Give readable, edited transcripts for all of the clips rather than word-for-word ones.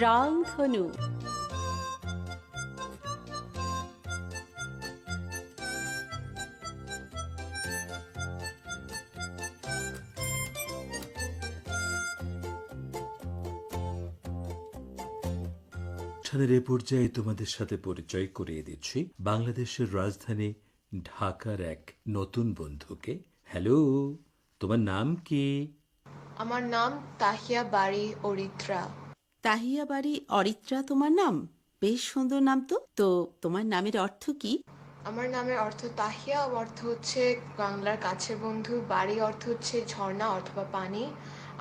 রংধনু। অনুষ্ঠানের এ পর্যায়ে তোমাদের সাথে পরিচয় করিয়ে দিচ্ছি বাংলাদেশের রাজধানী ঢাকার এক নতুন বন্ধুকে। হ্যালো, তোমার নাম কি? আমার নাম তাহিয়া বাড়ি অরিত্রা। তাহিয়া বাড়ি অরিত্রা তোমার নাম? বেশ সুন্দর নাম তো। তো তোমার নামের অর্থ কি? আমার নামের অর্থ তাহিয়া অর্থ হচ্ছে বাংলার কাছের বন্ধু, বাড়ি অর্থ হচ্ছে ঝর্ণা অথবা পানি,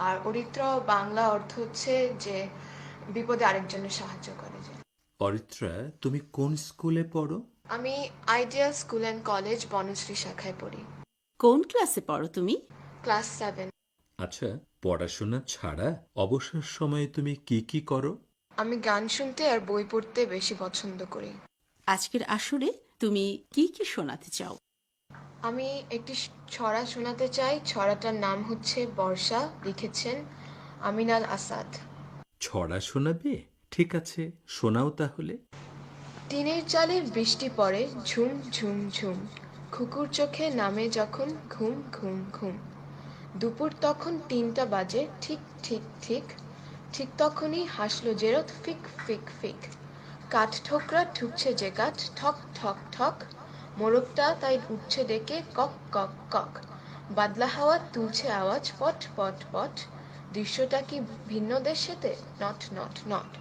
আর অরিত্রা বাংলা অর্থ হচ্ছে যে বিপদে আরেকজনের সাহায্য করে যে। অরিত্রা, তুমি কোন স্কুলে পড়ো? আমি ideal school and college Banasree শাখায় পড়ি, কোন ক্লাসে পড়ো তুমি? ক্লাস 7। আচ্ছা, পড়াশোনা ছাড়া অবসর সময়ে তুমি কি কি করো? আমি গান শুনতে আর বই পড়তে বেশি পছন্দ করি। আজকের আসরে তুমি কি কি শোনাতে চাও? আমি একটি ছড়া শোনাতে চাই। ছড়াটার নাম হচ্ছে বর্ষা, লিখেছেন আমিনাল আসাদ। ছড়া শোনাবে? ঠিক আছে, শোনাও তাহলে। টিনের চালের বৃষ্টি পড়ে ঝুম ঝুম ঝুম, খুকুর চোখে নামে যখন ঘুম ঘুম ঘুম, দুপুর তখন 3টা বাজে ঠিক ঠিক ঠিক, ঠিক তখনই হাসলো জেরত ফিক ফিক ফিক, কাঠ ঠোকরা ঠুকছে যে কাঠ ঠক ঠক ঠক, মোরগটা তাই উঠছে ডেকে কক কক কক, বাদলা হাওয়া তুলছে আওয়াজ পট পট পট, দৃশ্যটা কি ভিন্ন দেশেতে নট নট নট।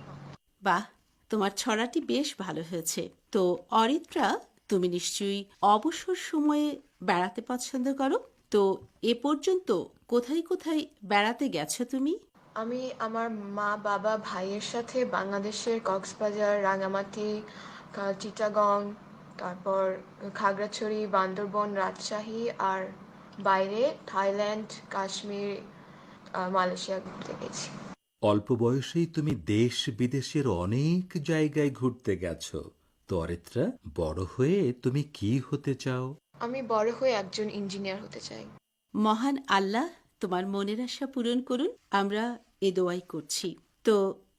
বাহ, তোমার ছড়াটি বেশ ভালো হয়েছে। তো অরিত্রা, তুমি নিশ্চয়ই অবসর সময়ে বেড়াতে পছন্দ করো। তো এ পর্যন্ত কোথায় কোথায় বেড়াতে গেছো তুমি? আমি আমার মা বাবা ভাইয়ের সাথে বাংলাদেশের কক্সবাজার, রাঙামাটি, চিটাগং, তারপর খাগড়াছড়ি, বান্দরবন, রাজশাহী, আর বাইরে থাইল্যান্ড, কাশ্মীর, মালয়েশিয়া ঘুরতে গেছি। অল্প বয়সেই তুমি দেশ বিদেশের অনেক জায়গায় ঘুরতে গেছো। তো অরিত্রা, বড় হয়ে তুমি কি হতে চাও? আমি বড় হয়ে একজন ইঞ্জিনিয়ার হতে চাই। মহান আল্লাহ তোমার মনের আশা পূরণ করুন, আমরা এ দোয়াই করছি। তো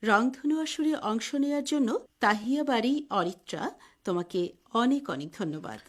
রংধনু আসরে অংশ নেওয়ার জন্য তাহিয়া বাড়ি অরিত্রা, তোমাকে অনেক অনেক ধন্যবাদ।